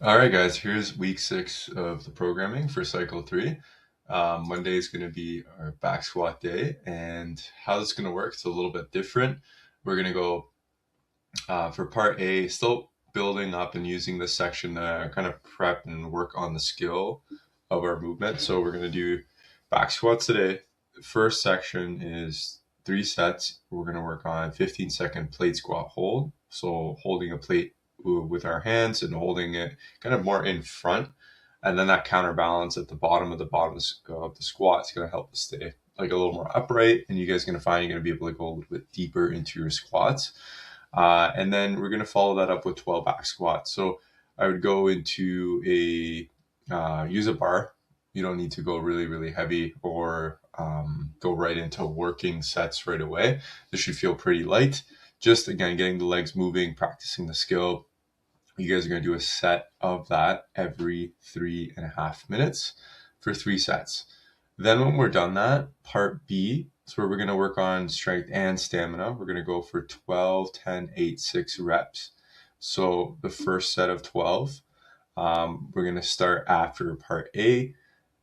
All right, guys, here's week 6 of the programming for cycle 3. Monday is going to be our back squat day, and how this is going to work, it's a little bit different. We're going to go for part A, still building up and using this section to kind of prep and work on the skill of our movement. So we're going to do back squats today. The first section is 3 sets. We're going to work on 15-second plate squat hold. So holding a plate with our hands and holding it kind of more in front. And then that counterbalance at the bottom of the squat is going to help us stay like a little more upright. And you guys are going to find you're going to be able to go a little bit deeper into your squats. And then we're going to follow that up with 12 back squats. So I would go into use a bar. You don't need to go really, really heavy or go right into working sets right away. This should feel pretty light. Just again, getting the legs moving, practicing the skill. You guys are going to do a set of that every 3.5 minutes for 3 sets. Then when we're done that, part B is where we're going to work on strength and stamina. We're going to go for 12, 10, 8, 6 reps. So the first set of 12, we're going to start after part A.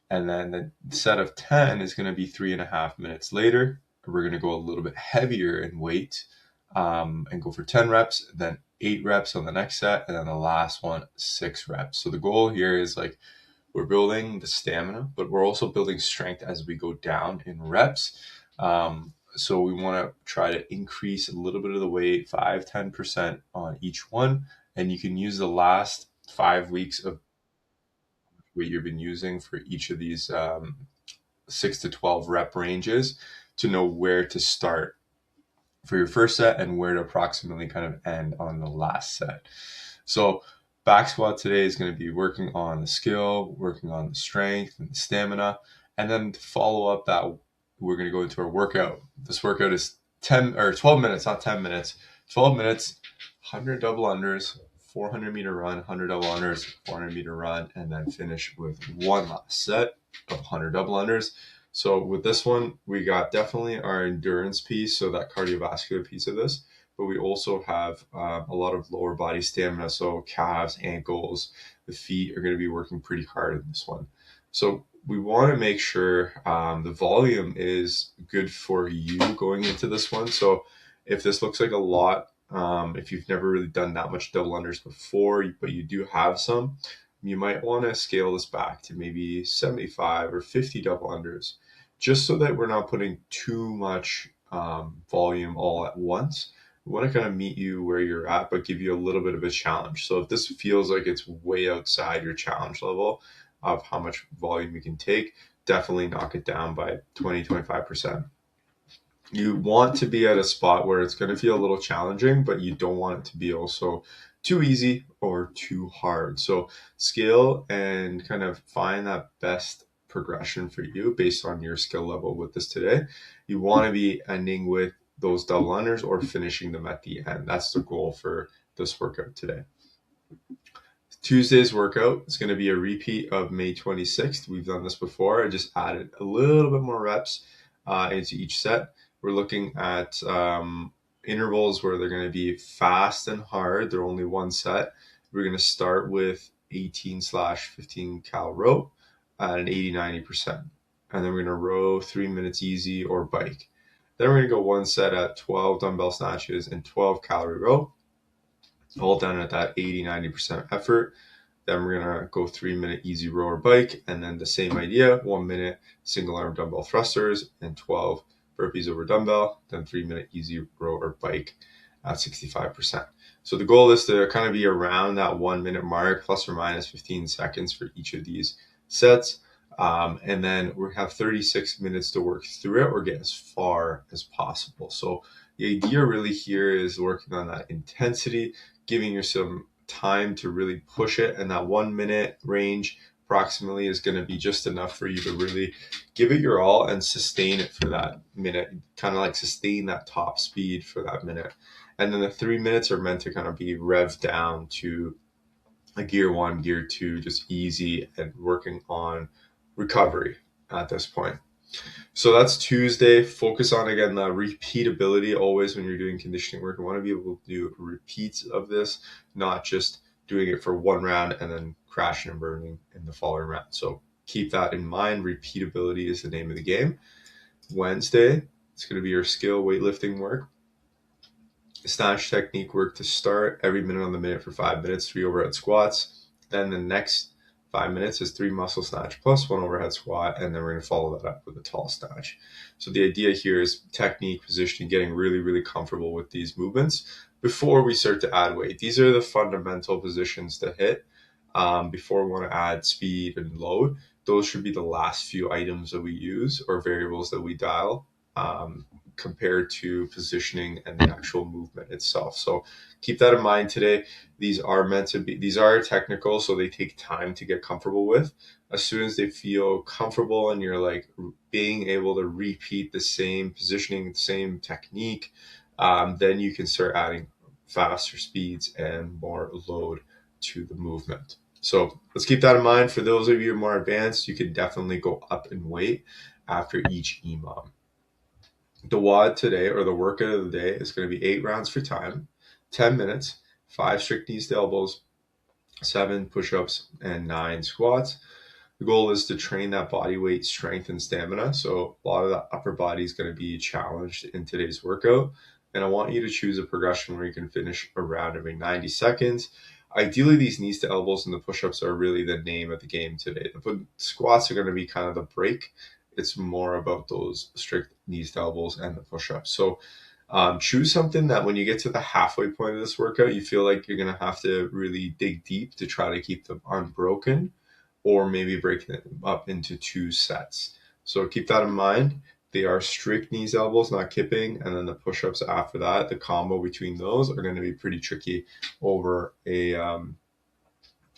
And then the set of 10 is going to be 3.5 minutes later. We're going to go a little bit heavier in weight and go for 10 reps, then 8 reps on the next set, and then the last one, 6 reps. So the goal here is like we're building the stamina, but we're also building strength as we go down in reps. So we want to try to increase a little bit of the weight, 5-10% on each one. And you can use the last 5 weeks of weight you've been using for each of these 6 to 12 rep ranges to know where to start for your first set and where to approximately kind of end on the last set. So back squat today is going to be working on the skill, working on the strength and the stamina. And then to follow up that, we're going to go into our workout. This workout is 10 or 12 minutes, not 10 minutes, 12 minutes, 100 double unders, 400-meter run, 100 double unders, 400-meter run, and then finish with one last set of 100 double unders. So with this one, we got definitely our endurance piece, so that cardiovascular piece of this, but we also have a lot of lower body stamina, so calves, ankles, the feet are going to be working pretty hard in this one. So we want to make sure the volume is good for you going into this one. So if this looks like a lot, if you've never really done that much double unders before, but you do have some, you might want to scale this back to maybe 75 or 50 double unders, just so that we're not putting too much volume all at once. We want to kind of meet you where you're at, but give you a little bit of a challenge. So if this feels like it's way outside your challenge level of how much volume you can take, definitely knock it down by 20-25%. You want to be at a spot where it's going to feel a little challenging, but you don't want it to be also too easy or too hard. So scale and kind of find that best progression for you based on your skill level with this today. You want to be ending with those double unders or finishing them at the end. That's the goal for this workout today. Tuesday's workout is going to be a repeat of May 26th. We've done this before. I just added a little bit more reps into each set. We're looking at intervals where they're going to be fast and hard. They're only one set. We're going to start with 18/15 cal row at an 80-90%. And then we're going to row 3 minutes easy or bike. Then we're going to go one set at 12 dumbbell snatches and 12 calorie row, all done at that 80-90% effort. Then we're going to go 3 minute easy row or bike, and then the same idea, 1 minute single arm dumbbell thrusters and 12 burpees over dumbbell, then 3 minute easy row or bike at 65%. So the goal is to kind of be around that 1 minute mark, plus or minus 15 seconds for each of these sets. And then we have 36 minutes to work through it or get as far as possible. So the idea really here is working on that intensity, giving you some time to really push it, and that 1 minute range approximately is going to be just enough for you to really give it your all and sustain it for that minute, kind of like sustain that top speed for that minute. And then the 3 minutes are meant to kind of be revved down to a gear 1, gear 2, just easy and working on recovery at this point. So that's Tuesday. Focus on, again, the repeatability. Always when you're doing conditioning work, you want to be able to do repeats of this, not just doing it for one round and then crashing and burning in the following round. So keep that in mind. Repeatability is the name of the game. Wednesday, it's going to be your skill weightlifting work. Snatch technique work to start, every minute on the minute for 5 minutes, 3 overhead squats. Then the next 5 minutes is 3 muscle snatch plus 1 overhead squat, and then we're going to follow that up with a tall snatch. So the idea here is technique, positioning, getting really, really comfortable with these movements before we start to add weight. These are the fundamental positions to hit before we want to add speed and load. Those should be the last few items that we use or variables that we dial compared to positioning and the actual movement itself. So keep that in mind today. These are technical, so they take time to get comfortable with. As soon as they feel comfortable and you're like being able to repeat the same positioning, the same technique, then you can start adding faster speeds and more load to the movement. So let's keep that in mind. For those of you who are more advanced, you can definitely go up in weight after each EMOM. The WOD today, or the workout of the day, is going to be 8 rounds for time, 10 minutes, 5 strict knees to elbows, 7 push-ups, and 9 squats. The goal is to train that body weight, strength, and stamina. So a lot of the upper body is going to be challenged in today's workout. And I want you to choose a progression where you can finish a round every 90 seconds. Ideally, these knees to elbows and the push-ups are really the name of the game today. The squats are going to be kind of the break. It's more about those strict knees to elbows and the push-ups. So choose something that when you get to the halfway point of this workout, you feel like you're going to have to really dig deep to try to keep them unbroken, or maybe breaking them up into 2 sets. So keep that in mind. They are strict knees, elbows, not kipping. And then the push-ups after that, the combo between those are going to be pretty tricky over a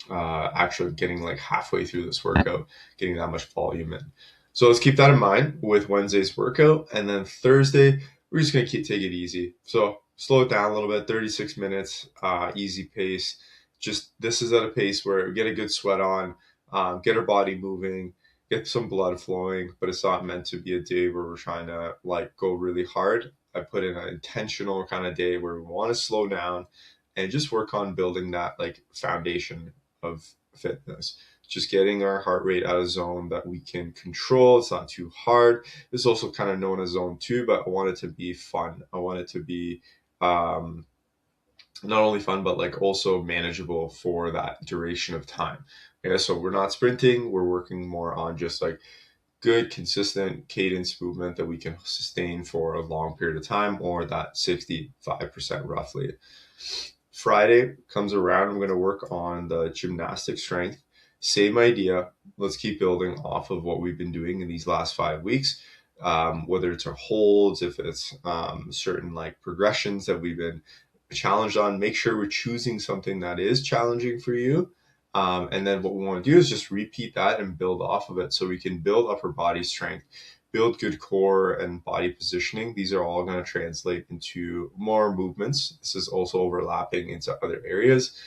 actually getting like halfway through this workout, getting that much volume in. So let's keep that in mind with Wednesday's workout. And then Thursday, we're just going to take it easy. So slow it down a little bit, 36 minutes, easy pace. Just this is at a pace where we get a good sweat on, get our body moving, get some blood flowing, but it's not meant to be a day where we're trying to like go really hard. I put in an intentional kind of day where we want to slow down and just work on building that like foundation of fitness. Just getting our heart rate out of zone that we can control. It's not too hard. It's also kind of known as zone 2, but I want it to be fun. I want it to be not only fun, but like also manageable for that duration of time. Okay, so we're not sprinting. We're working more on just like good, consistent cadence movement that we can sustain for a long period of time, or that 65% roughly. Friday comes around, I'm going to work on the gymnastic strength. Same idea. Let's keep building off of what we've been doing in these last 5 weeks. Whether it's our holds, if it's certain like progressions that we've been challenged on, make sure we're choosing something that is challenging for you. And then what we want to do is just repeat that and build off of it so we can build upper body strength, build good core and body positioning. These are all going to translate into more movements. This is also overlapping into other areas.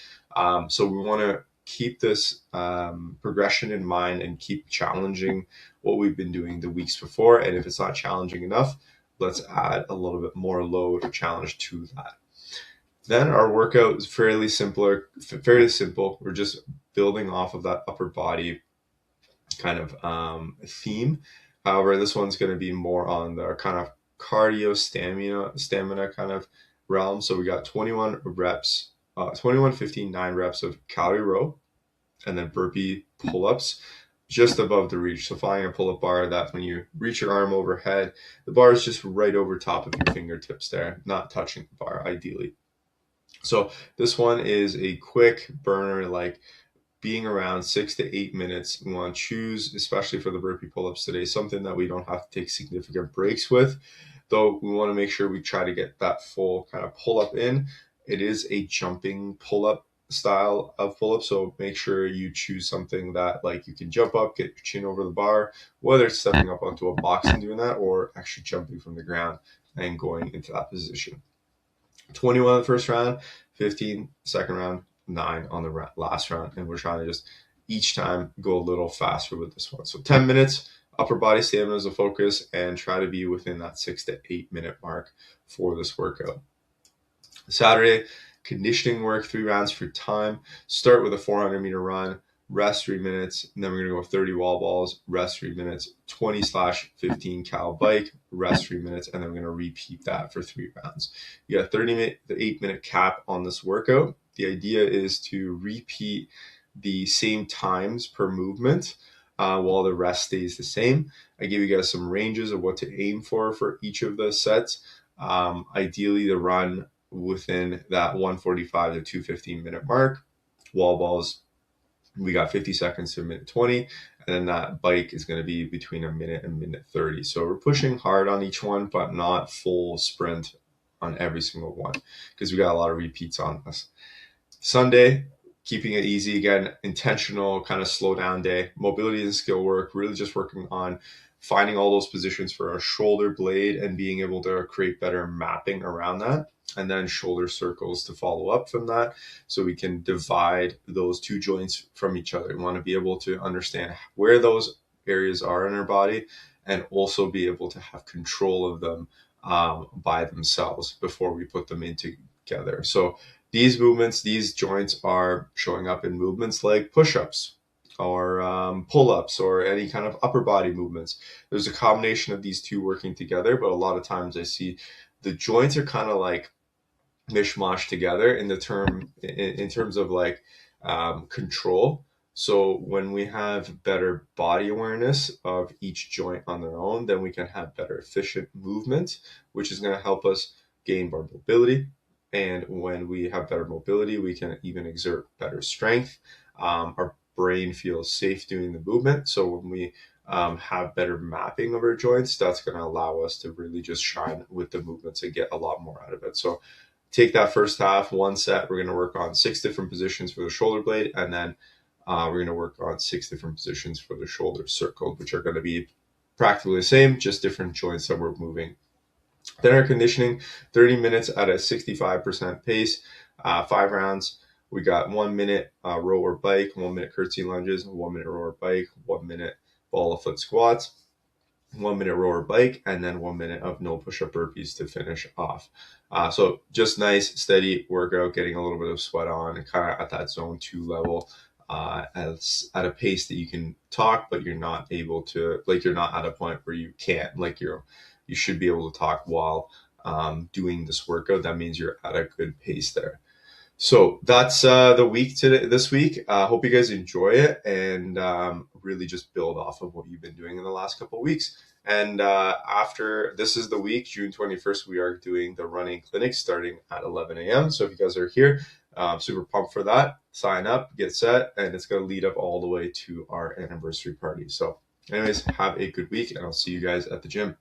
So we want to keep this progression in mind and keep challenging what we've been doing the weeks before. And if it's not challenging enough, let's add a little bit more load or challenge to that. Then our workout is fairly simple. We're just building off of that upper body kind of theme. However, this one's going to be more on the kind of cardio stamina kind of realm. So we got 21 reps, 21, 15, 9 reps of calorie row, and then burpee pull-ups just above the reach. So finding a pull-up bar that when you reach your arm overhead, the bar is just right over top of your fingertips there, not touching the bar ideally. So this one is a quick burner, like being around 6 to 8 minutes. We want to choose, especially for the burpee pull-ups today, something that we don't have to take significant breaks with, though we want to make sure we try to get that full kind of pull-up in. It is a jumping pull-up style of pull-up, so make sure you choose something that like you can jump up, get your chin over the bar, whether it's stepping up onto a box and doing that, or actually jumping from the ground and going into that position. 21 on the first round, 15 second round, 9 on the last round. And we're trying to just each time go a little faster with this one. So 10 minutes, upper body stamina is a focus, and try to be within that 6 to 8 minute mark for this workout. Saturday Conditioning work, 3 rounds for time. Start with a 400-meter run, rest 3 minutes, and then we're going to go 30 wall balls, rest 3 minutes, 20/15 cal bike, rest 3 minutes, and then we're going to repeat that for 3 rounds. You got a 8-minute cap on this workout. The idea is to repeat the same times per movement while the rest stays the same. I give you guys some ranges of what to aim for each of the sets. Ideally, the run within that 145 to 215 minute mark. Wall balls, we got 50 seconds to a minute 20, and then that bike is going to be between a minute and minute 30. So we're pushing hard on each one, but not full sprint on every single one because we got a lot of repeats on this. Sunday, keeping it easy again, intentional kind of slow down day. Mobility and skill work, really just working on finding all those positions for our shoulder blade and being able to create better mapping around that, and then shoulder circles to follow up from that so we can divide those two joints from each other. We want to be able to understand where those areas are in our body and also be able to have control of them by themselves before we put them in together. So these movements, these joints are showing up in movements like push-ups or pull-ups or any kind of upper body movements. There's a combination of these two working together, but a lot of times I see the joints are kind of like mishmash together in terms of like control. So when we have better body awareness of each joint on their own, then we can have better efficient movement, which is going to help us gain more mobility. And when we have better mobility, we can even exert better strength. Our brain feels safe doing the movement. So when we have better mapping of our joints, that's going to allow us to really just shine with the movements and get a lot more out of it. So take that first half, one set, we're going to work on 6 different positions for the shoulder blade, and then we're going to work on 6 different positions for the shoulder circle, which are going to be practically the same, just different joints that we're moving. Then our conditioning, 30 minutes at a 65% pace, 5 rounds. We got 1 minute row or bike, 1 minute curtsy lunges, 1 minute row or bike, 1 minute ball of foot squats, 1 minute row or bike, and then 1 minute of no push-up burpees to finish off. So just nice, steady workout, getting a little bit of sweat on and kind of at that zone 2 level at a pace that you can talk, but you're not able to, like you're not at a point where you can't, like you should be able to talk while doing this workout. That means you're at a good pace there. So that's the week this week. Hope you guys enjoy it and really just build off of what you've been doing in the last couple of weeks. And after this is the week, June 21st, we are doing the running clinic starting at 11 a.m. So if you guys are here, super pumped for that. Sign up, get set, and it's going to lead up all the way to our anniversary party. So anyways, have a good week, and I'll see you guys at the gym.